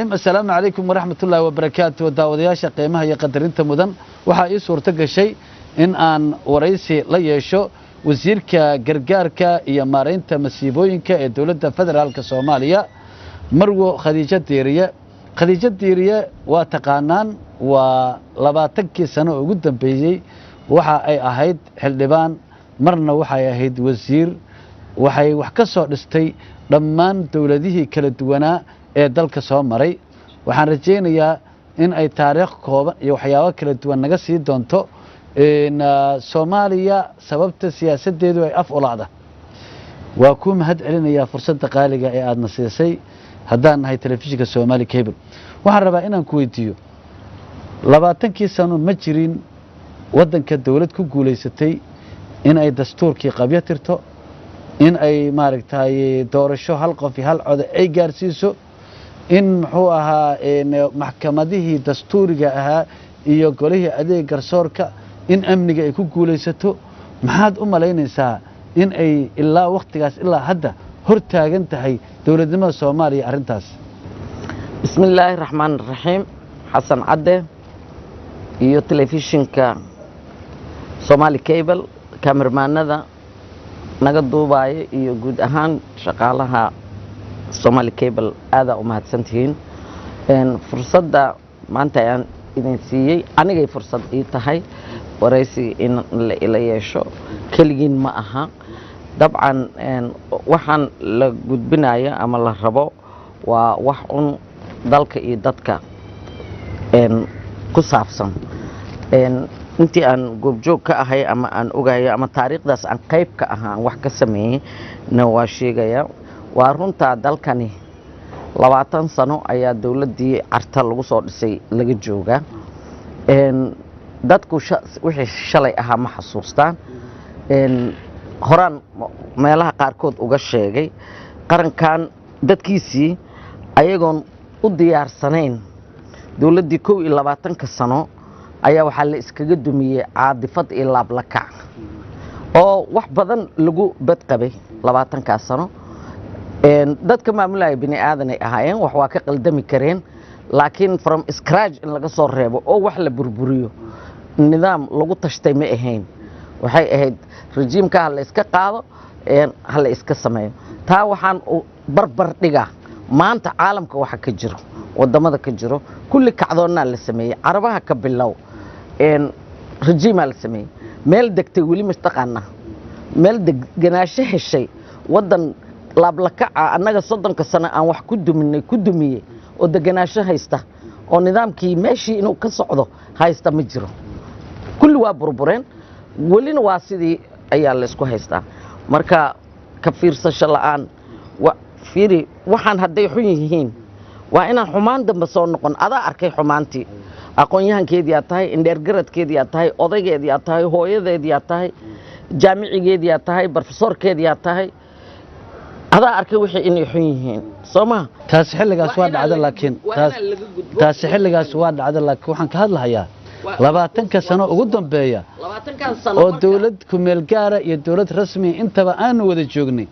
السلام عليكم ورحمة الله وبركاته داودياشا قيمها يقدرين تمدن waxaa ii suurto gashay in aan waraysi la yeesho wasiirka gargaarka iyo maareynta masiibooyinka ee dawladda federaalka Soomaaliya Marwo Khadiija Diiriye waa taqaanaan waa 20 sano ugu dambeeyay waxa ay ahayd xildhibaan marna waxay ahayd wasiir waxay wax ka soo dhistay dhammaan dawladihii kala duwanaa ee dalka soo maray waxaan rajaynayaa in ay taariikh kooban iyo waxyaabo kala duwan naga sii doonto in Soomaaliya sababta siyaasadeedu ay af ulaada waa ku mahad celinaya fursadda qaaliga ee aad nasiisay haddaan nahay telefishinka Somali Cable waxaan rabaa inaan ku weydiiyo 20 sano ma jirin wadanka dawlad ku guuleysatay in ay dastuurkii qabyo tirto in ay maaragtay doorasho hal qof hal cod ay gaarsiiso in muxuu ahaa maxkamadihii dastuuriga ahaa iyo golihii adeeg garsoorka in amniga ay ku guuleysato maxaad u malaynaysaa in ay ilaa waqtigaas ilaa hadda hor taagan tahay dawladnimada Soomaaliya arintaas bismillaahir rahmaanir rahiim Xasan Cadde iyo telefishinka Somali Cable cameramanada naga duubay iyo guud ahaan shaqaalaha Somali Cable aada u mahadsantihiin fursadda maanta aan idin siiyay anigay fursad ii tahay waraysi in la yeesho kaligiin ma aha dabcan waxaan la gudbinayo ama la rabo waa wax un dalka iyo dadka ku saabsan intii aan goobjoog ka ahay ama aan ogahay ama taariikhdaas aan qayb ka ahaa wax ka sameeyay na waa sheegaya waa runta dalkani 20 sano ayaa dawladii carta lagu soo dhisay laga jooga dadku wixii shalay ahaa ma xasuustaan horaan meelaha qaar kood uga sheegay qarankan dadkiisii ayagoon u diyaarsanayn dawladii 21 sano ayaa waxa la iskaga dumiyay caadifad iyo laab la kac oo wax badan lagu badqabay 20 sano dadka maamulaya bini aadan ay ahaayeen wax waa ka qaldami kareen laakiin from scratch in laga soo reebo oo wax la burburiyo nidaam lagu tashtay ma ahayn waxay ahayd rejiimka la iska qaado la iska sameeyo taa waxaan barbar dhigaa maanta caalamka waxa ka jiro wadamada ka jiro kulli kacdoonna la sameeyay carabaha ka bilow rejiima la sameeyay meel degtay wali mustaqana meel deganaansho heshay wadan laab la kaca annaga 30 sano aan wax ku dumiyay oo deganaansho haysta oo nidaamkii meeshii inuu ka socdo haysta ma jiro kulli waa burbureen walina waa sidii ayaa la isku haystaa marka ka fiirsasho la'aan fiiri waxaan haday xun yihiin waa inaan xumaan dambe soo noqon adaa arkay xumaantii aqoon-yahankeedii aad tahay indheergaradkeedii aad tahay odaygeedii aad tahay hooyadeedii aad tahay jaamicigeedii aad tahay professorkeedii aad tahay adaa arkay wixii inay xun yihiin Soomaa taas xilligaas waa dhacday laakiin taas xilligaas waa dhacday laakiin waxaan ka hadlahayaa 20 sano ugu dambeeya 20 sano oo dawlad ku meel gaara iyo dawlad rasmi intaba aan wada joognay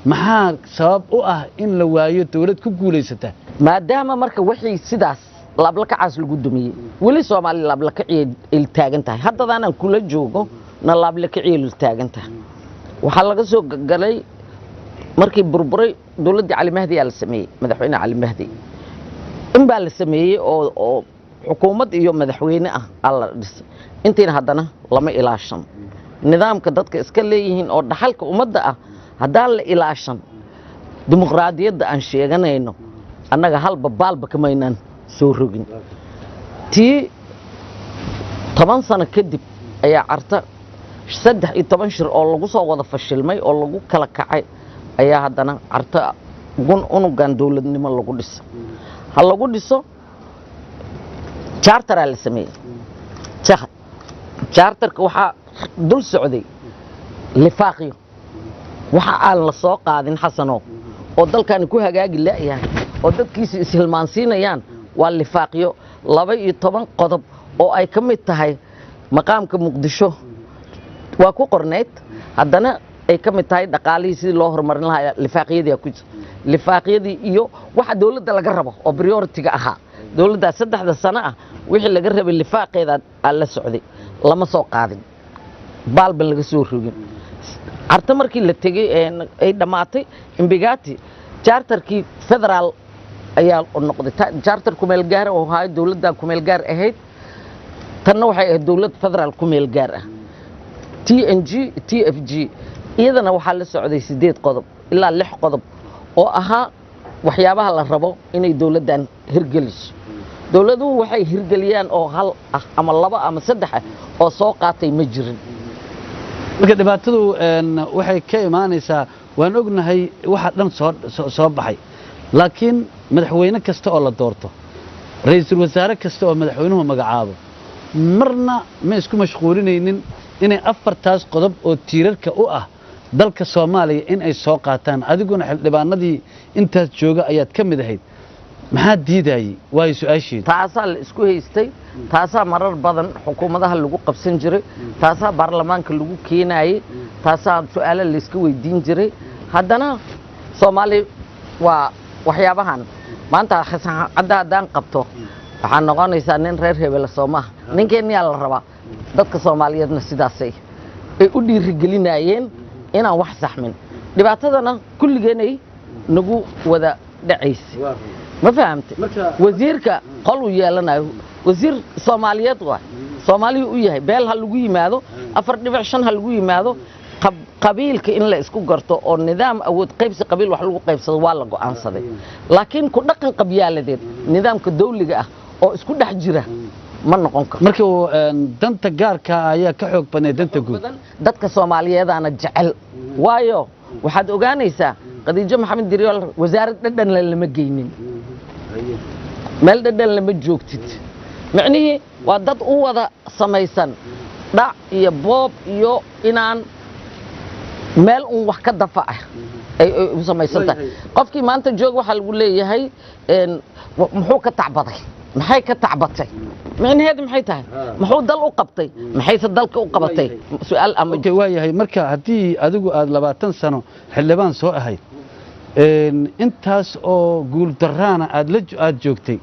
maxaa sabab u ah in la waayo dawlad ku guuleysata maadaama marka wixii sidaas laab la kacaas lagu dumiyay wali Soomaali laab la kaciyay il taagan tahay haddana aan kula joogo na laab la kaciyay il taagan tahay waxa laga soo galay markii burburay dawladda Ali Mahdi la sameeyay madaxweyne Ali Mahdi in baa la sameeyay oo xukuumad iyo madaxweyne ah alla dhisay intiina haddana lama ilaashan nidaamka dadka iska leeyihiin oo dhaxalka ummadda ah haddaan la ilaashan dimuqraadiyadda aan sheeganayno annaga halba baalba kamaynan soo rogin tii 10 sano kadib ayaa carta 13 shir oo lagu soo wada fashilmay oo lagu kala kacay ayaa haddana carta unugan dawladnimo lagu dhiso ha lagu dhiso charter la sameeyay charterka waxa dul socday lifaaqyo waxa aan la soo qaadin xasano oo dalkan ku hagaagi laayahay oo dadkiisa ishilmaansiinayaan waa lifaaqyo 12 qodob oo ay ka mid tahay maqaamka Muqdisho waa ku qorneed haddana ay ka mid tahay dhaqaalihii sidii loo horumarin lahaa lifaaqyadii ku jira lifaaqyadii iyo waxa dawladda laga rabo oo priority-ga ahaa dawladda 3 sano ah wixii laga rabay lifaaqeeda aan la socday lama soo qaadin baalban laga soo rogin arta markii la tagay ay dhamaatay imbigati charterkii federal ayaa noqday charter ku meel gaar oo hay dawladda ku meel gaar ahayd tanna waxay ahayd dawlad federal ku meel gaar ah TFG iyadana waxaa la socday 8 qodob ilaa 6 qodob oo ahaa waxyaabaha la rabo inay dawladdan hirgeliso dawladuhu waxay hirgeliyaan oo hal ah ama 2 ama 3 ah oo soo qaatay ma jirin marka dhibaatadu waxay ka imaanaysaa waan ognahay waxa dhan soo baxay laakiin madaxweyne kasta oo la doorto ra'iisul wasaare kasta oo madaxweynuhu magacaabo marna ma isku mashquulinaynin inay 4taas qodob oo tiirarka u ah dalka Soomaaliya in ay soo qaataan adiguna xildhibaanadii intaas jooga ayaad ka mid ahayd maxaa diidayay way su'aasheed taasaa la isku haystay taasaa marar badan xukuumadaha lagu qabsan jiray taasaa baarlamaanka lagu keenayay taasaa su'aalo la iska weydiin jiray haddana Soomaali waa waxyaabahan maanta xasan haddaan qabto waxaan noqonaysaa nin reer hebel Soomaah ninkeena la rabaa dadka Soomaaliyeedna sidaasay ay u dhiirigelinayeen inaan wax saxmin dhibaatadana kulligeenay nagu wada dhacaysay ma fahamtay wasiirka qol u yeelanayo wasiir Soomaaliyeed waa Soomaaliyu u yahay beel hal lagu yimaado 4.5 hal lagu yimaado qabiilka in la isku garto oo nidaam awood qaybsi qabiil wax lagu qaybsado waa la go'aansaday laakiin ku dhaqan qabyaaladeed nidaamka dawliga ah oo isku dhex jira ma noqon karo marka danta gaarka ayaa ka xoog badan danta guud dadka Soomaaliyeedana jecel waayo waxaad ogaanaysaa Khadiija Maxamed Diriyol wasaaradda dhadhan lama geynin meel dhadhan lama joogtid macnaheedu waa dad u wada samaysan dhac iyo boob iyo inaan meel wax ka dafaa ay u samaysanta qofkii maanta joog waxa lagu leeyahay muxuu ka tacbaday maxay ka tacbatay macnaheedu maxay tahay muxuu dal u qabtay maxay dalka u qabatay su'aal ama waayahay marka hadii adigu aad 20 sano xildhibaan soo ahayd intaas oo guul daraana aad joogtay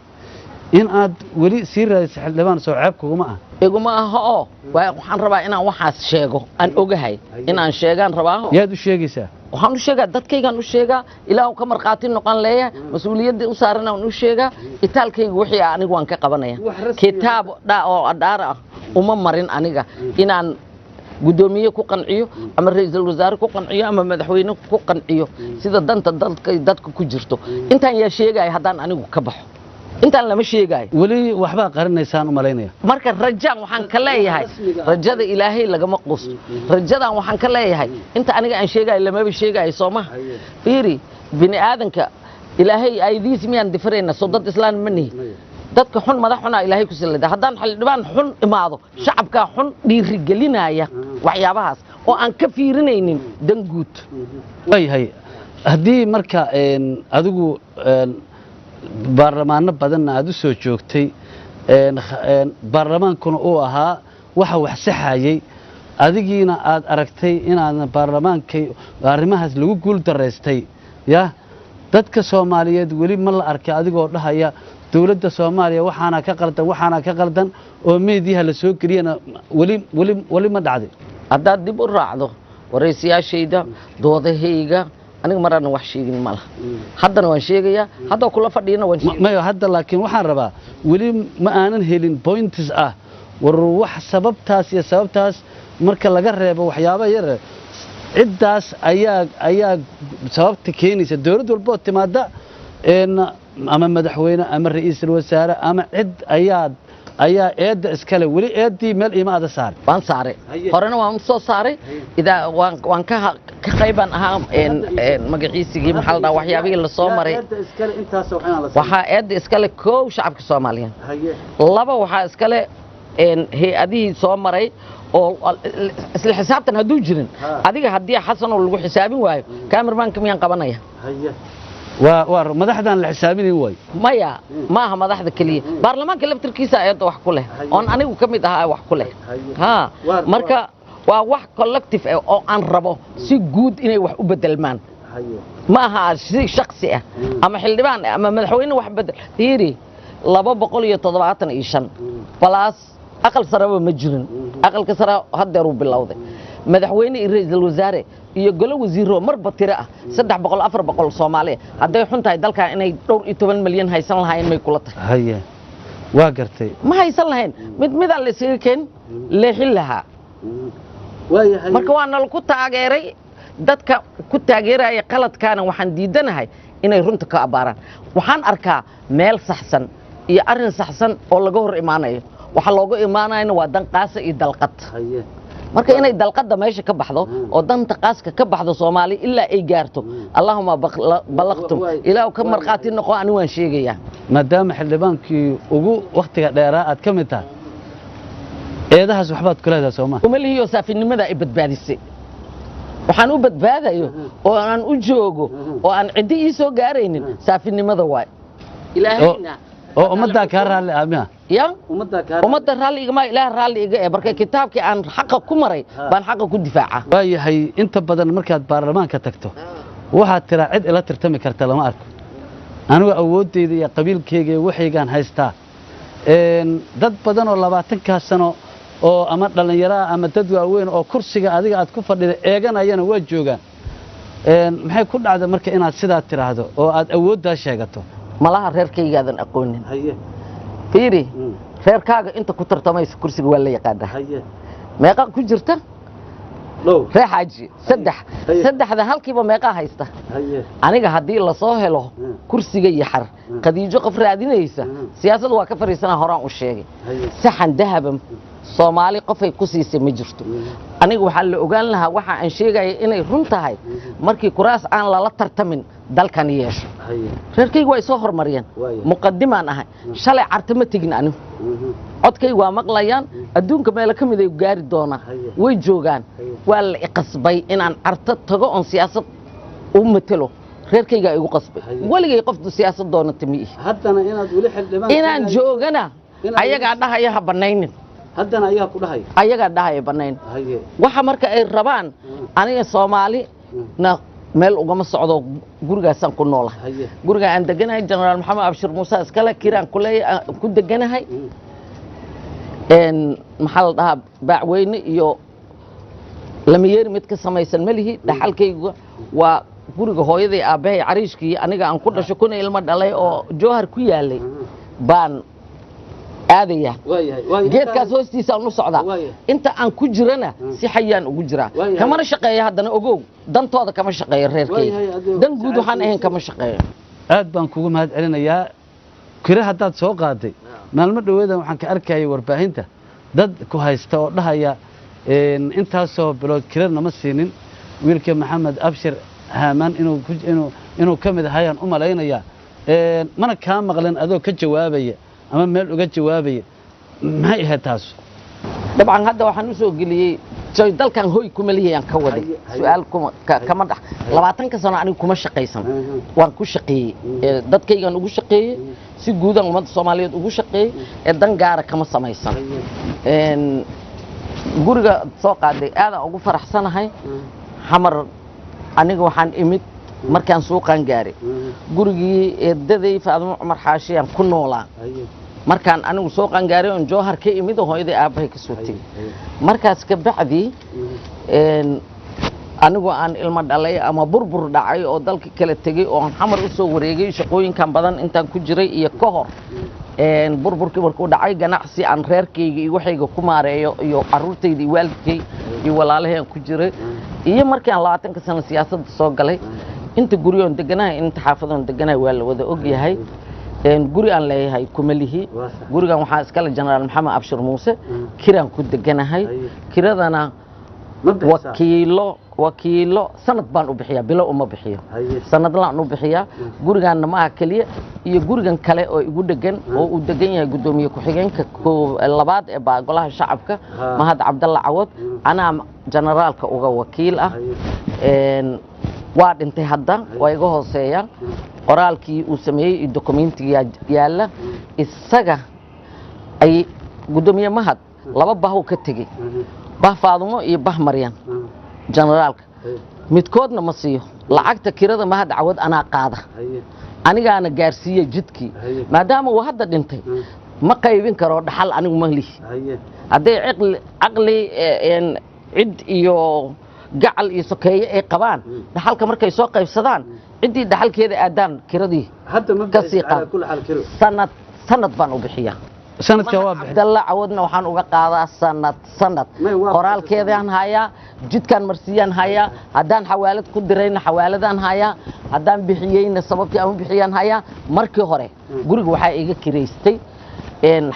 in aad wali sii raadisay xildhibaan soo ceeb kuma ah iguma aha oo waxaan rabaa inaan waxaas sheego aan ogahay inaan sheegaan rabaa yaad u sheegaysaa waxaan u sheegaa dadkaygaan u sheegaa ilaahu ka marqaati noqon leeyahay mas'uuliyadda u saaran aan u sheegaa itaalkayga wixii anigu waan ka qabanaya kitaab oo adhaar ah uma marin aniga inaan gudoomiye ku qanciyo ama ra'iisul wasaare ku qanciyo ama madaxweyne ku qanciyo sida danta dadka ku jirto intaan yaa sheegay haddaan anigu ka baxo intaan lama sheegay wali waxba qarinaysaan u maleynaya marka rajaan waxaan ka leeyahay rajada ilaahay lagama quusto rajadan waxaan ka leeyahay inta aniga aan sheegay lama sheegay Soomaha fiiri bini aadanka ilaahay aydiis miyaan difareena soo dad islaan manihi dadka xun madaxuna ilaahay ku salida haddaan xildhibaan xun imaado shacabka xun dhiirigelinaya waxyaabahaas oo aan ka fiirinaynin dan guud waayahay haddii marka adigu baarlamaano badan aad u soo joogtay baarlamaankuna uu ahaa waxa wax saxayay adigiina aad aragtay inaad baarlamaankay arrimahaas lagu guul dareystay ya dadka Soomaaliyeed wali ma la arkay adigoo dhahaya dawladda Soomaaliya waxaana ka qaldan oo meediyaha la soo galiyana wali ma dhacday haddaad dib u raacdo waraysiyaashayda doodahayga aniga marana wax sheegin ma laha haddana waan sheegayaa hadda kula fadhiyana waan sheegayaa hadda laakiin waxaan rabaa wali ma aanan helin points ah war wax sababtaas marka laga reebo waxyaabo yar ciddaas ayaa sababta keenaysa dawlad walba oo timaada ama madaxweyne ama ra'iisul wasaare ama cid ayaa eedda iskale wali eeddii meel imaada saar waan saaray horena waan soo saaray waan ka qaybaan ahaa magaciisigii maxaa la waxyaabihii la soo maray waxaa eedda iskale koow shacabka Soomaaliyeed laba waxaa iskale hay-adihii soo maray oo isla xisaabtan hadduu jirin adiga haddii xasan oo lagu xisaabin waayo cameramanka miyaan qabanaya waa madaxdan la xisaabinayn way maya ma aha madaxda kaliya baarlamaanka laftirkiisa ayada wax ku leh oon anigu kamid ahaa wax ku leh marka waa wax collective ah oo aan rabo si guud inay wax u bedelmaan ma aha si shakhsi ah ama xildhibaan ama madaxweyne wax bedel fiiri 275 plus aqal saraba ma jirin aqalka sare hadda uu bilowday madaxweyne iyo ra'iisul wasaare iyo golo wasiiro marba tira ah 300 400 Soomaali haday xun tahay dalka inay dhowr iyo 10 milyan haysan lahayn may kula tahay waa gartay ma haysan lahayn mid aan la sii keen leexin lahaa marka waan ku taageeray dadka ku taageeraya qaladkaana waxaan diidanahay inay runta ka abaaraan waxaan arkaa meel saxsan iyo arin saxsan oo laga hor imaanayo waxa looga imaanayna waa dan qaasa iyo dalqad marka inay dalqada meesha ka baxdo oo danta qaaska ka baxdo Soomaali ilaa ay gaarto Allahumma balaqtum ilaa ka marqaati noqo ani waan sheegaya maadaama xildhibaankii ugu waqtiga dheeraa aad ka mid tahay eedahaas waxbaad ku leedahay Soomaali umalihiyo saafinimada ay badbaadisay waxaan u badbaadayo oo aan u joogo oo aan cidi ii soo gaaraynin saafinimada waay ilaahayna oo umada ka raali aamiya ya umada raali igama ilaah raali iga ee marka kitaabkii aan xaq ku maray baan xaq ku difaaca waayahay inta badan markaad baarlamaanka tagto waxaad tira cid ila tirtami karta lama arko anigu awoodeyda iyo qabiilkeyga waxaygaan haystaa dad badan oo 20 sano oo ama dhalinyaro ama dad waaweyn oo kursiga adiga aad ku fadhida eeganayana waa joogaan maxay ku dhacday marka inaad sidaa tiraahdo oo aad awoodda sheegato malaha reerkaygadan aqoonin fiiri reerkaaga inta ku tartamaysa kursiga waa la yaqaanaa meeqa ku jirta reexaaji saddexda halkiiba meeqa haysta aniga hadii la soo helo kursiga iyo xar qadiijo qof raadinaysa siyaasaddu waa ka fariisana horaan u sheegay saxan dahaba Soomaali qofay ku siisay ma jirto aniga waxa la ogaan lahaa waxa aan sheegay inay run tahay markii kuraas aan la tartamin dalkan yeesho reerkaygu way soo hormariyeen muqaddimaan ahay shalay cartama tigin anigu codkay waa maqlayaan adduunka meel ka mid ay gaari doonaan way joogaan waa la iqasbay inaan carto tago on siyaasad u matalo reerkayga igu qasbay waligay qof siyaasad doonata mi haddana inaad wali xildhibaan inaan joogana ayaga dhahaya ha banaynin haddana ayaa ku dhahay ayaga dhahaya banayn waxa marka ay rabaan aniga Soomaali na meel ugama socdo gurigaasaan ku noolahay guriga aan deganahay General Maxamed Abshir Muuse iskala kiraan ku deganahay maxal dhaha baacweyne iyo lamiyeer mid ka samaysan malihi dhaxalkaygu waa guriga hooyaday aabahay cariishkii aniga aan ku dhasho kuna ilmo dhalay oo joohar ku yaalay baan aadaya geedkaas hoostiisa aan u socdaa inta aan ku jirana si xayaan ugu jiraa kama shaqeeyo haddana ogow dantooda kama shaqeeyo reerkayga dan guud waxaan ahayn kama shaqeeyo aad baan kugu mahad celinayaa kira haddaad soo qaaday maalmo dhaweeda waxaan ka arkayay warbaahinta dad ku haysta oo dhahaya intaasoo bilood kira nama siinin wiilka Maxamed Abshir Haaman inuu ka mid ahayaan u malaynaya mana ka maqlan adoo ka jawaabaya ama meel uga jawaabay maxay ahayd taas dabcan hadda waxaan u soo galiyay jay dalkan hooy kuma leeyaan ka waday su'aal kama dhax 20 sano anigu kuma shaqeysan waan ku shaqeeyay dadkaygan ugu shaqeeyay si guudan ummadda Soomaaliyeed ugu shaqeeyay ee dan gaar kama samaysan guriga soo qaaday aad ugu faraxsanahay xamar aniga waxaan imid markaan suuqan gaaray gurigii eedaday Faadimo Umar Xaashiyaan ku noolaa markaan anigu suuqan gaaray oo joohar ka imid hooyaday aabahay ka soo tagay markaas ka bacdi anigu aan ilmo dhalay ama burbur dhacay oo dalka kala tagay oo aan xamar u soo wareegay shaqooyinkan badan intaan ku jiray iyo ka hor burburkii markuu dhacay ganacsi aan reerkayga iyo waxayga ku maareeyo iyo carruurtayda iyo waalidkay iyo walaalaheen ku jiray iyo markii aan 20 sano siyaasadda soo galay inta guriyoon deganahay inta xaafadoon deganahay waa la wada og yahay guri aan leeyahay kuma lihi gurigan waxaa iskala General Maxamed Abshir Muuse kiraan ku deganahay kiradana wakiilo sanad baan u bixiyaa bilo uma bixiyo sanad laan u bixiyaa gurigan ma aha kaliya iyo gurigan kale oo igu degan oo uu degan yahay gudoomiye ku xigeenka labaad ee golaha shacabka Mahad Cabdalla Cawad ana generaalka uga wakiil ah waa dhintay hadda way iga hooseeyaan qoraalkii uu sameeyay dokumentiga yaala isaga ay gudoomiye Mahad laba bahow ka tagay bah faadumo iyo bah maryan generaalka midkoodna ma siiyo lacagta kirada ma had cawad anaa qaada anigaana gaarsiiye jidkii maadaama uu hadda dhintay ma qaybin karo dhaxal anigu ma lihi hadday caqli cid iyo gacal iyo sokeeye ay qabaan dhaxalka markay soo qaybsadaan ciddii dhaxalkeeda aadaan kiradii ka sii qaad sanad baan u bixiyaa sanadka waa bixin Abdalla Awadna waxaan uga qaadaa sanad qoraalkeedaan hayaa jidkan marsiyaan hayaa haddaan xawaalad ku dirayna xawaaladaan hayaa haddaan bixiyeyna sababtii aan u bixiyaan hayaa markii hore guriga waxaa iga kireystay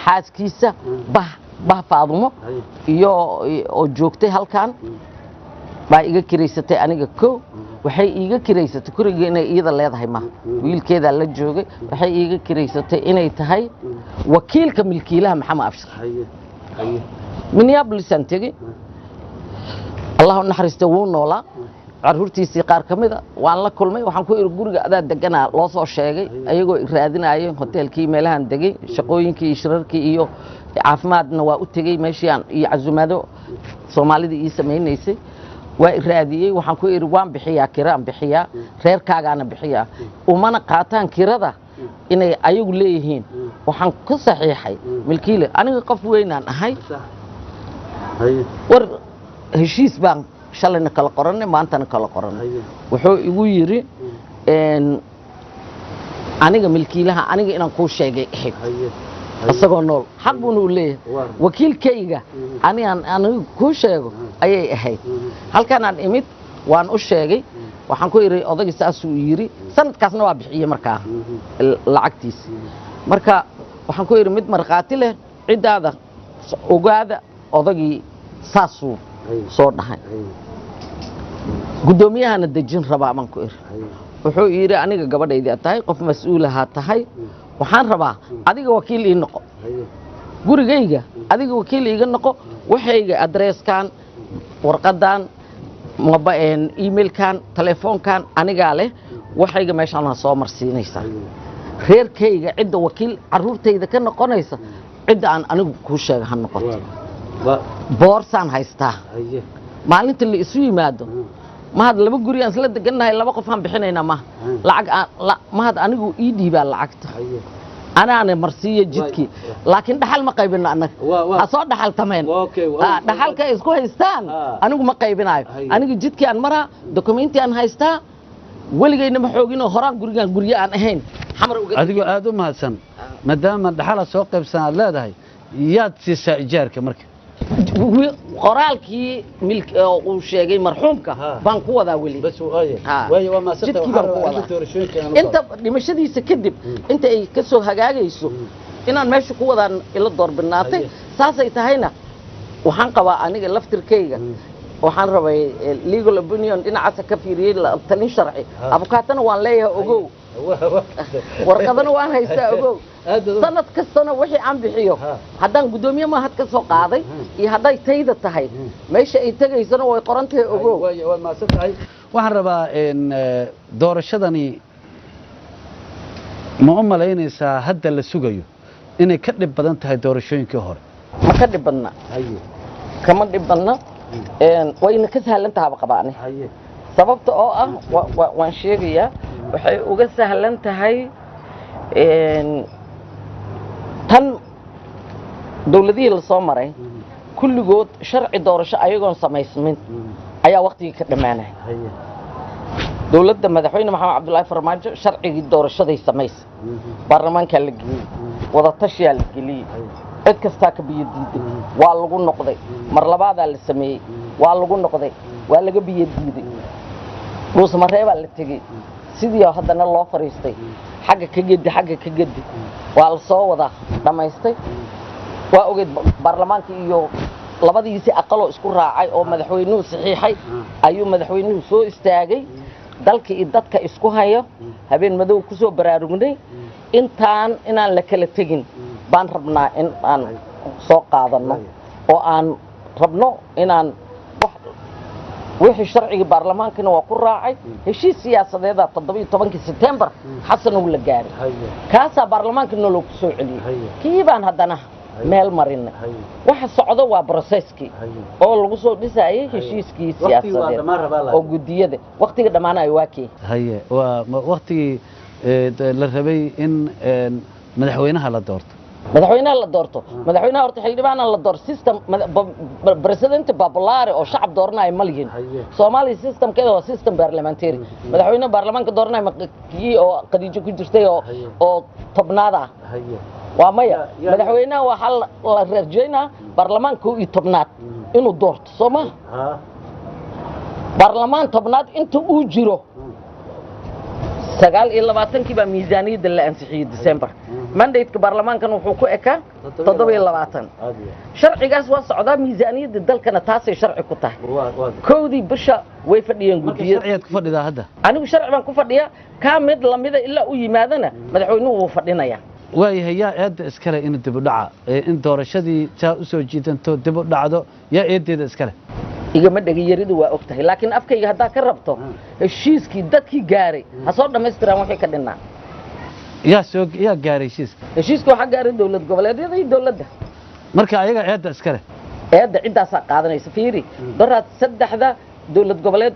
xaaskiisa bah faadumo iyo oo joogtay halkan baa iga kireysatay aniga waxay iiga kireysatay guriga inay iyada leedahay ma wiilkeeda la joogay waxay iiga kireysatay inay tahay wakiilka milkiilaha maxamed abshir Minneapolis aan tagay Allah naxariisto wuu noolaa carruurtiisii qaar kamida waan la kulmay waxaan ku iri guriga adaa deganaa loo soo sheegay ayagoo raadinayay hoteelkii meelahan degay shaqooyinkii shirarkii iyo caafimaadna waa u tagay meeshii aan iyo casuumado Soomaalida ii sameeynaysay waa raadiyay waxaan ku iri waan bixiyaa kiraan bixiyaa reerkaagaana bixiyaa umana qaataan kirada inay ayagu leeyihiin waxaan ku saxiixay milkiile aniga qof weynaan ahay war heshiis baan shalayna kala qoranay maantana kala qoranay wuxuu igu yiri aniga milkiilaha aniga inaan ku sheegay asagoo nool xaq buu u leeyahay wakiilkayga aniga ku sheego ayay ahayd halkan aan imid waan u sheegay waxaan ku iri odagii saas uu yiri sanadkaasna waa bixiyay markaa lacagtiisa marka waxaan ku iri mid marqaati leh cidaada ogaada odagii saasuu soo dhahay gudoomiyahana dejin rabaa baan ku iri wuxuu yiri aniga gabadhaydii tahay qof mas'uulaha tahay waxaan rabaa adiga wakiil ii noqo gurigayga adiga wakiil iiga noqo waxayga adreeskan warqadan emailkan telefoonkan aniga leh waxayga meeshaan soo marsiinaysa reerkayga cidda wakiil carruurtayda ka noqonaysa cidda aan anigu ku sheega ha noqoto boorsaan haystaa maalinta la isu yimaado mahad laba guri aan isla degannahay laba qof aan bixinayna lacag mahad anigu ii dhiibaa lacagta anaana marsiiyo jidkii laakiin dhaxal ma qaybino annaga ha soo dhaxaltameen dhaxalka isku haystaan anigu ma qaybinayo aniga jidkii aan maraa dokumenti aan haystaa weligayna ma xooginoo horaan gurigaan guryo aan ahayn xamar uga adigoo aad u mahadsan maadaama dhaxala soo qaybsan aad leedahay yaad siisaa ijaarka marka qoraalkii uu sheegay marxuumka baan ku wadaa weli bas waayo waa maasanta inta dhimashadiisa kadib inta ay ka soo hagaagayso inaan meesha ku wadaan ila doorbinaatay saasay tahayna waxaan qabaa aniga laftirkayga waxaan rabay legal opinion dhinacaas ka fiiriyay talin sharci abukaatana waan leeyahay ogow warqadana waan haystaa ogow sanad kastana wixii aan bixiyo haddaan gudoomiye ma had ka soo qaaday iyo hadday tayda tahay meesha ay tagaysana way qoran tahay ogow waa maasan tahay waxaan rabaa doorashadani ma u malaynaysaa hadda la sugayo inay ka dhib badan tahay doorashooyinkii hore ma ka dhib badna kama dhib badna wayna ka sahlan tahay qabaani sababta oo ah waan sheegayaa waxay uga sahlan tahay tan dawladihii la soo maray kulligood sharci doorasho ayagoon samaysmin ayaa waqtigii ka dhammaanay dawladda madaxweyne maxamed cabdullaahi farmaajo sharcigii doorashaday samaysay baarlamaankaa la geliyey wadatashiyaa la geliyey cid kastaa ka biyo diiday waa lagu noqday mar labaadaa la sameeyey waa lagu noqday waa laga biyo diiday dhuusmareebaa la tegey sidii haddana loo fariistay xagga ka gedi waa la soo wada dhamaystay waa ogeed baarlamaanka iyo labadiisi aqaloo isku raacay oo madaxweynuhu saxiixay ayuu madaxweynuhu soo istaagay dalka iyo dadka isku hayo habeen madow ku soo baraarugnay inaan la kala tegin baan rabnaa in aan soo qaadano oo aan rabno inaan wixii sharciga baarlamaankana waa ku raacay heshiis siyaasadeeda 17 September xasan uu la gaaray kaasa baarlamaanka noo ku soo celiyay kiibaan haddana meel marinay waxa socdo waa processkii oo lagu soo dhisayay heshiiskii siyaasadeed oo gudiyada waqtiga dhamaanayo waa kii haye waa waqtigii la rabay in madaxweynaha la doorto madaxweynaha horta xildhibaan la door system president populare oo shacab dooranayo malyin Soomaali systemkeeda waa system parliamentary madaxweynaha baarlamaanka dooranayo kii oo qadiijo ku jirtay oo tobnaad ah waa maya madaxweynaha waxa la rajaynaa baarlamaanka iyo tobnaad inuu doorto Soomaa baarlamaan tobnaad inta uu jiro 29 baa miisaaniyada la ansixiyay December mandate-ka baarlamaankan wuxuu ku ekaa 27 sharcigaas waa socdaa miisaaniyada dalkana taasay sharci ku tahay koodii bisha way fadhiyeen gudiyada sharciyaad ku fadhidaa hadda anigu sharci baan ku fadhiyaa ka mid lamida ilaa u yimaadana madaxweynuhu wuu fadhinayaa waayahay yaa eedda iskale in dib u dhaca in doorashadii taa u soo jiidanto dib u dhacdo yaa eeddeeda iskale igama dhagayaridu waa ogtahay laakiin afkayga hadaa ka rabto heshiiskii dadkii gaaray ha soo dhameystiraan wixii ka dhinaa yaa gaaray heshiiska waxa gaaray dawlad goboleedyada iyo dawladda marka ayaga eedda iskale eedda cidaasa qaadanaysa fiiri daraad saddexda dawlad goboleed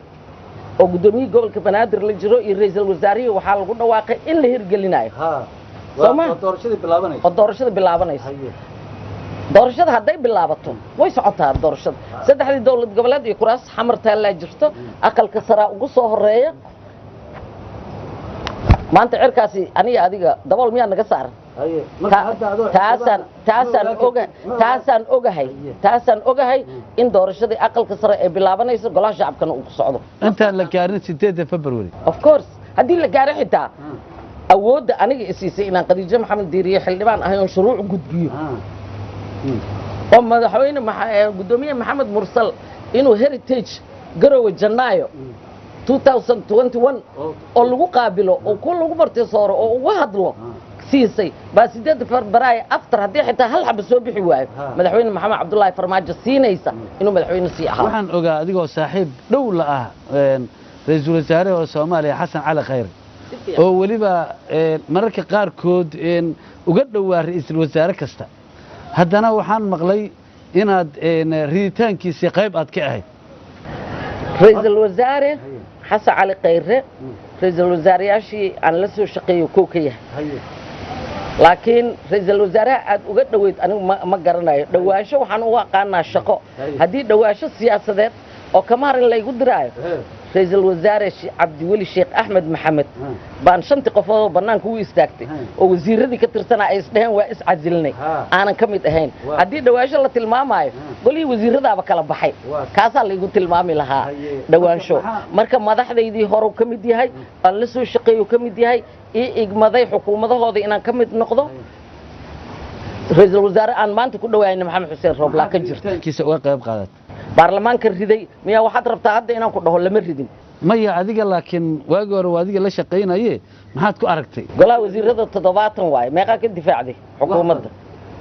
oo gudoomiye gobolka Banaadir la jiro iyo ra'iisul wasaarihi waxa lagu dhawaaqay in la hirgelinayo doorashada bilaabanaysa doorashada hadday bilaabato way socotaa doorashada saddexdii dawlad goboleed iyo kuraas xamarta la jirto aqalka sare ugu soo horeeya maanta cirkaasi aniga adiga dabool miyaa naga saaran taasaan ogahay in doorashadii aqalka sare ay bilaabanayso golaha shacabkana uu ku socdo intaan la gaarin 8 February of course haddii la gaaro xitaa awoodda aniga isiisay inaan Khadiija Maxamed Diiriye xildhibaan ahay oo shuruuc gudbiyo oo madaxweyne gudoomiye Maxamed Mursal inuu heritage garowe Janaayo 2021 oo lagu qaabilo oo ku lagu bartay sooro oo uga hadlo siisay baa 8 Febraayo after hadii xitaa hal xab soo bixi waayo madaxweyne Maxamed Cabdullaahi Farmaajo siinaysa inuu madaxweyne sii ahaa waxaan ogaa adigoo saaxiib dhow la ah ra'iisul wasaaraha Soomaaliya Xasan Cali Khayre oo waliba mararka qaarkood uga dhawaa ra'iisul wasaare kasta haddana waxaan maqlay inaad riditaankiisa qayb aad ka ahayd ra'iisul wasaare Xasan Cali Khayre ra'iisul wasaarayaashii aan la soo shaqeeyo koo ka yahay laakiin ra'iisul wasaaraha aad uga dhaweyd anigu ma garanayo dhawaasho waxaan u aqaanaa shaqo haddii dhawaasho siyaasadeed oo kamarin la igu diraayo ra'iisul wasaare Cabdiweli Sheekh Axmed Maxamed baan shantii qofood oo banaanka u istaagtay oo wasiiradii ka tirsanaa ay isdhaheen waa is casilnay aanan ka mid ahayn haddii dhawaasho la tilmaamayo golii wasiiradaaba kala baxay kaasaa la igu tilmaami lahaa dhawaansho marka madaxdaydii hore ka mid yahay aan la soo shaqeeyo ka mid yahay igmaday xukuumadahooda inaan ka mid noqdo ra'iisul wasaare aan maanta ku dhawaayna Maxamed Xuseen Roobla ka jirto kiisa uga qayb qaadat baarlamaanka riday miyaa waxaad rabtaa hadda inaan ku dhaho lama ridin maya adiga laakiin waagi hore waa adiga la shaqeynayay maxaad ku aragtay golaha wasiirada 70 waay meeqa ka difaacday xukuumadda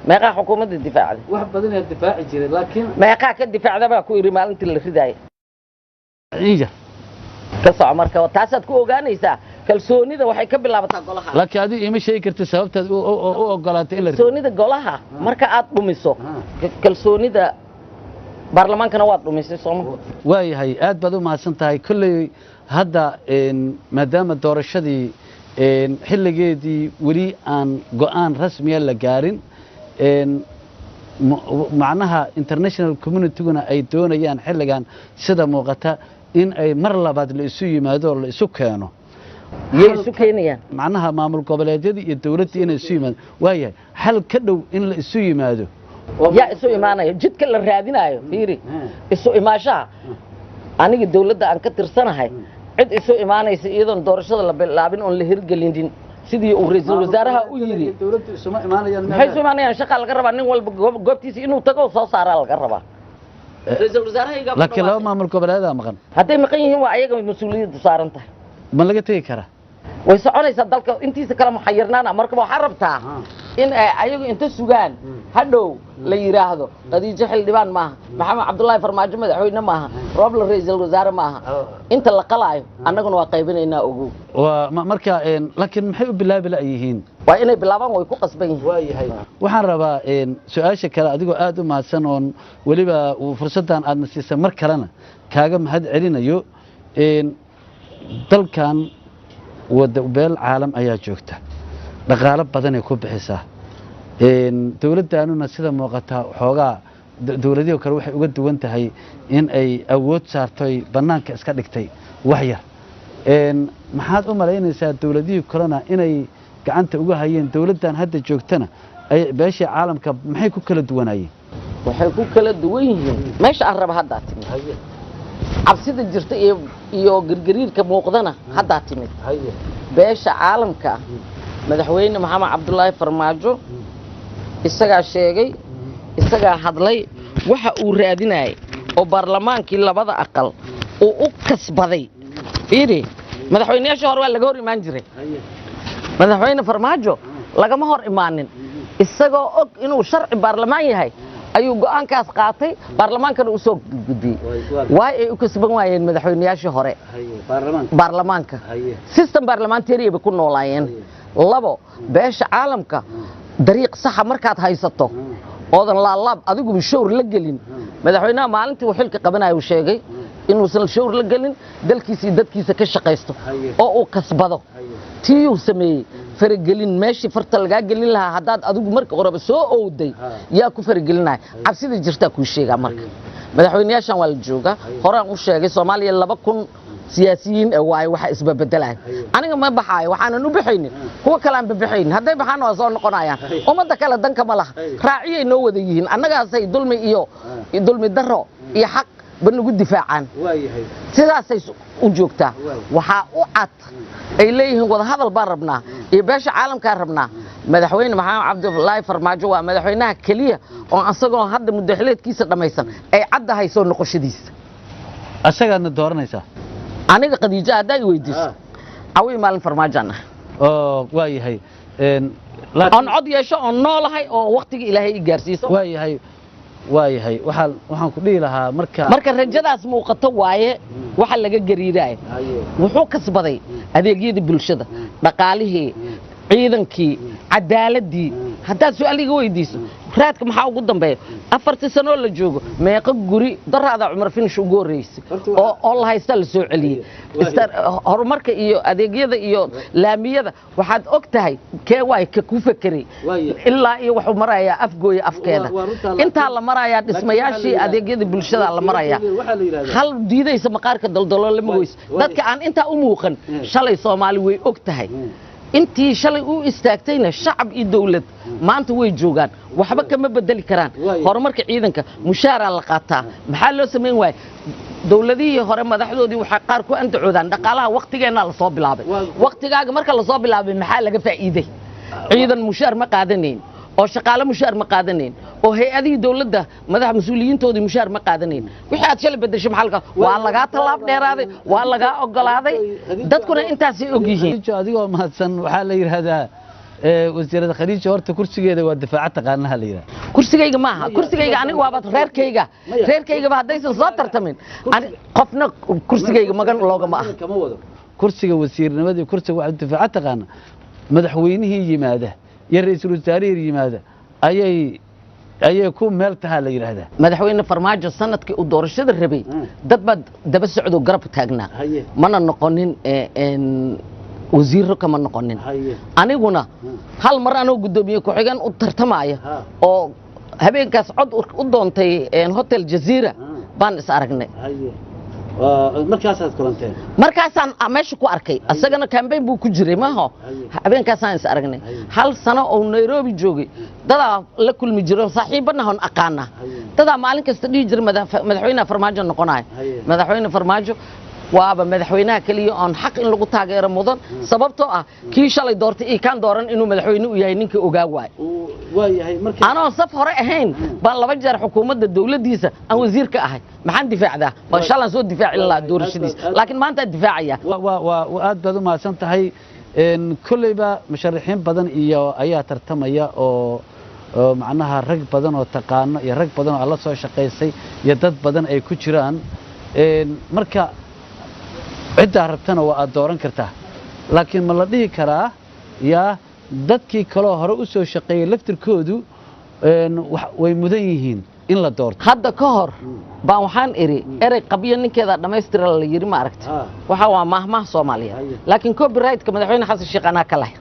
meeqa xukuumadda difaacday wax badan ee difaaci jiray laakiin meeqa ka difaacday baa ku yiri maalintii la riday inja ka soo marka taasaad ku ogaanaysaa kalsoonida waxay ka bilaabataa golaha laakiin adiga ima sheegi kartid sababtaad u ogolaatay in la kalsoonida golaha marka aad dhumiso kalsoonida baarlamaankana waad dhumisay Soomaaliya waayahay aad baad u mahadsan tahay kullay hadda maadaama doorashadii xilligeedii weli aan go'aan rasmi ah la gaarin macnaha international community-guna ay doonayaan xilligan sida muuqata in ay mar labaad la isu yimaado la isu keeno isu keenayaan macnaha maamul goboleedyada iyo dawladda inay isu yimaado waayahay xal ka dhow in la isu yimaado yaa isu imaanayo jidka la raadinayo fiiri isu imaashaha aniga dawladda aan ka tirsanahay cid isu imaanaysa iyadoon doorashada la bilaabin oon la hirgelinin sidii uu ra'iisul wasaaraha u yiri dawladdu isuma imaanayaan maxay isu imaanayaan shaqa laga rabaa nin walba goobtiisa inuu tago soo saara laga rabaa ra'iisul wasaaraha laakiin laba maamul goboleedyada maqan hadday maqan yihiin waa ayaga mas'uuliyaddu saaran tahay ma laga tagi karaa way soconaysaa dalka intiisa kala muxayirnaana marka waxaa rabtaa in ay ayagu inta sugaan hadhow la yiraahdo qadiijo xildhibaan maaha maxamed cabdullaahi farmaajo madaxweyne maaha roobla ra'iisul wasaare maaha inta la qalaayo annaguna waa qaybinaynaa ogow marka laakiin maxay u bilaabi la yihiin waa inay bilaabaan way ku qasban yihiin waxaan rabaa su'aasha kale adigoo aad u mahadsan oo waliba fursadan aad nasiisay mar kalena kaaga mahad celinayo dalkan wada beel caalam ayaa joogta dhaqaale badan ay ku bixisaa dawladdaanuna sida muuqata xoogaa dawladihii kale waxay uga duwan tahay in ay awood saartay bannaanka iska dhigtay wax yar maxaad u malaynaysaa dawladihii kalena inay gacanta uga hayeen dawladdan hadda joogtana ay beeshii caalamka maxay ku kala duwanaayeen waxay ku kala duwan yihiin meesha aan raba haddaa timid cabsida jirta iyo gargariirka muuqdana haddaa timid beesha caalamka madaxweyne maxamed cabdullaahi farmaajo isagaa sheegay isagaa hadlay waxa uu raadinayay oo baarlamaankii labada aqal uu u kasbaday fiiri madaxweynayaashii hore waa laga hor imaan jiray madaxweyne farmaajo lagama hor imaanin isagoo og inuu sharci baarlamaan yahay ayuu go'aankaas qaatay baarlamaankana u soo gudbiyey waay ay u kasban waayeen madaxweynayaashii hore baarlamaanka system parliamentary bay ku noolaayeen labo beesha caalamka dariiq saxa markaad haysato oodan laalaab adigu shawr la gelin madaxweynaha maalintii uu xilka qabanayo uu sheegay inuusan shawr la gelin dalkiisa iyo dadkiisa ka shaqaysto oo uu kasbado tiyuu sameeyey faragelin meeshii farta lagaa gelin lahaa haddaad adigu marka horeba soo owday yaa ku faragelinaya cabsida jirtaa kuu sheegaa marka madaxweynayaashan waa la joogaa horaan u sheegay soomaaliya 2000 siyaasiyiin waay waxa isbabedelaay aniga ma baxaayo waxaanan u bixaynin kuwa kale aan bixaynin haday baxaan waa soo noqonayaan umada kale danka ma laha raaciyay noo wada yihiin annagaasay dulmi iyo dulmi daro iyo xaq banagu difaacaan sidaasay u joogtaa waxa u cad ay leeyihiin wada hadal baan rabnaa iyo beesha caalamka rabnaa madaxweyne maxamed cabdullaahi farmaajo waa madaxweynaha kaliya oo asagoo hadda muddaxileedkiisa dhamaysan ay caddahay soo noqoshadiisa asagaadna dooranaysaa aniga qadiijo hadday weydiiso awi maalin farmaajana oo waa yahay on cod yeesho oo noolahay oo waqtiga ilaahay i gaarsiiso waa yahay waxaan ku dhihi lahaa marka rajadaas muuqato waaye waxa laga gariiray wuxuu kasbaday adeegyada bulshada dhaqaalihii ciidankii cadaaladii haddaad su'aaliga weydiiso raadka maxaa ugu dambeeya 4 sano la joogo meeqa guri daraada Cumar Finish ugu horeysay oo la haysta la soo celiyay horumarka iyo adeegyada iyo laamiyada waxaad og tahay kee way ka ku fakiray ilaa iyo wuxuu marayaa afgooya afkeeda inta la marayaa dhismayaashii adeegyada bulshada la marayaa hal diidaysa maqaarka daldalo lama goys dadka aan inta u muuqan shalay Soomaali way og tahay intii shalay u istaagtayna shacab iyo dawlad maanta way joogaan waxba kama bedeli karaan horumarka ciidanka mushaar la qaataa maxaa loo sameyn waay dawladihii hore madaxdoodii waxa qaar ku antacoodaan dhaqaalaha waqtigeena la soo bilaabay waqtigaaga marka la soo bilaabay maxaa laga faa'iiday ciidan mushaar ma qaadanayn oo shaqaale mushaar ma qaadanayn oo hay'adii dawladda madax mas'uuliyiintoodii mushaar ma qaadanayn wixii aad shalay bedeshay maxalka waa laga talaab dheeraaday waa laga ogolaaday dadkuna intaas ay og yihiin adigoo mahadsan waxa la yiraahdaa wasiirada Khadiija horta kursigeeda waa difaac taqaanaha la yiraahdo kursigayga maaha kursigayga aniga waa reerkayga ba hadaysan soo tartamin qofna kursigayga magan looga ma aha kursiga wasiirnimada kursiga waa difaac taqaana madaxweynihii yimaada iyo ra'iisul wasaarihi yimaada ayay ku meel tahay la yiraahdaa madaxweyne farmaajo sanadkii u doorashada rabay dad bad daba socdo garab taagnaa mana noqonin wasiir kama noqonin aniguna hal mar anoo gudoomiye ku xigan u tartamaya oo habeenkaas cod u doontay hotel Jazeera baan is aragnay markaasaan meesha ku arkay asagana campaign buu ku jiray maaho habeenkaasaan is aragnay hal sano oo Nairobi joogay dada la kulmi jiro saaxiibana han aqaana dada maalin kasta dhigi jiray madaxweynaha farmaajo noqonay madaxweyne farmaajo waaba madaxweynaha kaliya aan xaq in lagu taageero mudan sababtoo ah kii shalay doortay ee kan dooran inuu madaxweyne u yahay ninka ogaa waay anoo saf hore ahayn baan 2 jeer xukuumadda dawladdiisa aan wasiir ka ahay maxaan difaacdaa baan shalan soo difaaci lahaa doorashadiisa laakiin maanta difaacaya waa aad baad u mahadsan tahay kolleyba musharaxiin badan iyo ayaa tartamaya oo macnaha rag badan oo taqaano iyo rag badan oo alla soo shaqaysay iyo dad badan ay ku jiraan marka cidda rabtana waa aad dooran kartaa laakiin ma la dhihi karaa yaa dadkii kale hore u soo shaqeeyay laftirkoodu way mudan yihiin in la doorto hadda ka hor baan waxaan iri erey qabyo ninkeeda dhamaystira la yiri ma aragtay waxa waa mahmaah Soomaaliyeed laakiin copyright-ka madaxweyne Xasan Sheekh anaa ka leh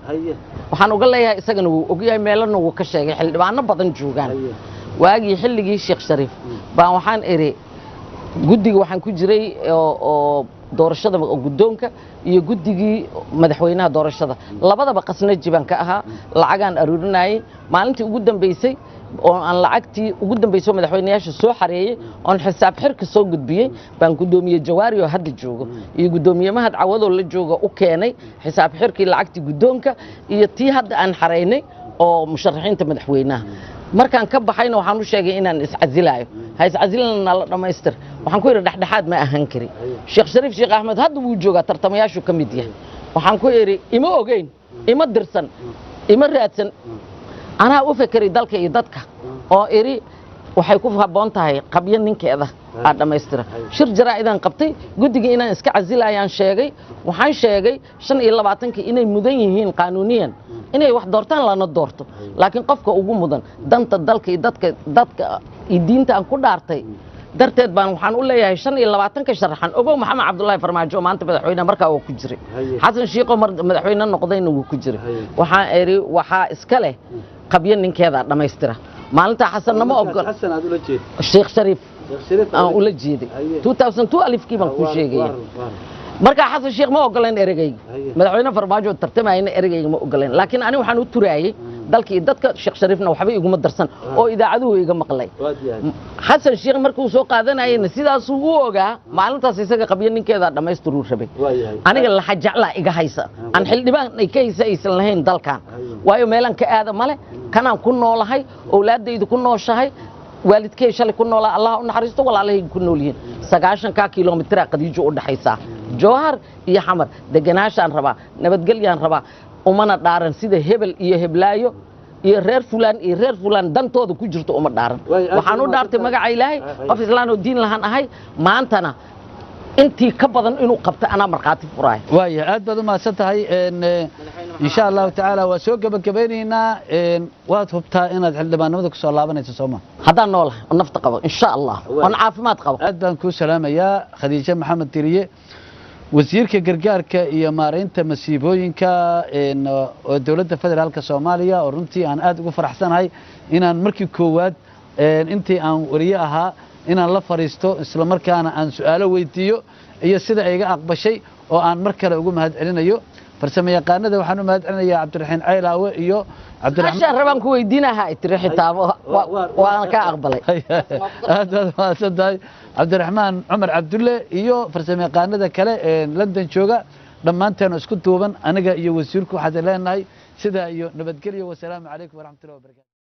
waxaan uga leeyahay isagana uu ogyahay meelana uu ka sheegay xildhibaano badan joogaan waagii xilligii Sheekh Shariif baan waxaan iri guddiga waxaan ku jiray oo doorashada guddoonka iyo guddigii madaxweynaha doorashada labadaba qasnaji baan ka ahaa lacagaan aruurinayay maalintii ugu dambeysay oo aan lacagtii ugu dambeysay madaxweynayaasha soo xareeyay oo xisaab xirka soo gudbiyay baan gudoomiye Jawaari oo hadda joogo iyo gudoomiye Mahad Cawado la joogo u keenay xisaab xirkii lacagtii guddoonka iyo tii hadda aan xareynay oo musharaxiinta madaxweynaha markaan ka baxayna waxaan u sheegay inaan iscasilayo ha iscasilna la dhamaystir waxaan ku yiri dhaxdhaxaad ma ahaan kari Sheekh Shariif Sheekh Ahmed hadda wuu joogaa tartamayaashu ka mid yahay waxaan ku yiri ima ogeyn ima dirsan ima raadsan anaa u fikiray dalka iyo dadka oo iri waxay ku haboon tahay qabyo ninkeeda aad dhamaystira shir jaraa'idan qabtay guddiga inaan iska casilayaan sheegay waxaan sheegay 25 inay mudan yihiin qaanuuniyan inay wax doortaan lana doorto laakiin qofka ugu mudan danta dalka iyo dadka iyo diinta aan ku dhaartay darteed baan waxaan u leeyahay 25 sharaxan ogow Maxamed Cabdullaahi Farmaajo maanta madaxweyne markaa uu ku jiray Xasan Sheekh madaxweyne noqdayna uu ku jiray waxaan eri waxa iska leh qabyo ninkeeda dhamaystira maalinta xasan nama ogol xasan aad ula jeed Sheekh Shariif aan ula jeeday 2002 alifkii baan ku sheegay marka xasan Sheekh ma ogoleen eragayga madaxweyne Farmaajo tartamayna eragayga ma ogoleen laakiin ani waxaan u turaayay dalkii dadka Sheekh Shariifna waxba iguma darsan oo idaacaduhu iga maqlay xasan Sheekh markuu soo qaadanayna sidaas uu ogaa maalintaas isaga qabyo ninkeeda dhamaystiruu rabay aniga la xajacla iga haysa aan xildhibaan ay ka haysan lahayn dalkan waayo meelan ka aada male kanaan ku noolahay awlaadaydu ku nooshahay waalidkay shalay ku noolaa Allah u naxariisto walaalahey ku noolyihiin 90 kiiloomitir qadiijo u dhaxaysa Jowhar iyo Xamar deganaashaan rabaa nabadgelyaan rabaa umana dhaaran sida hebel iyo heblaayo iyo reer fulaan dantooda ku jirto uma dhaaran waxaan u dhaartay magaca Ilaahay qof islaan oo diin lahaan ahay maantana intii ka badan inuu qabto ana marqaati furaay waaya aad baad u maasan tahay insha Allah ta'ala waa soo gabagabeynayna waad hubtaa inaad xildhibaanimada ku soo laabanayso Soomaa hadaan noolahay oo nafta qabo insha Allah oo caafimaad qabo aad baan ku salaamayaa Khadiija Maxamed Tiriye wasiirka gargaarka iyo maareynta masiibooyinka oo dawladda federaalka Soomaaliya oo runtii aan aad ugu faraxsanahay inaan markii koowaad intii aan wariye ahaa inaan la fariisto isla markaana aan su'aalo weydiiyo iyo sida ay iga aqbashay oo aan mar kale ugu mahad celinayo farsamo yaqaanada waxaan u mahad celinayaa Cabdiraxiin Caylaawe iyo Cabdiraxiin rabaan ku weydiinahay tiri xitaabo waan ka aqbalay aad ma sadaay Cabdiraxmaan Cumar Cabdulle iyo farsamo yaqaanada kale ee London jooga dhamaanteen isku duuban aniga iyo wasiirku waxaan leenahay sida iyo nabadgelyo wa salaamu calaykum wa rahmatullahi wa barakatuh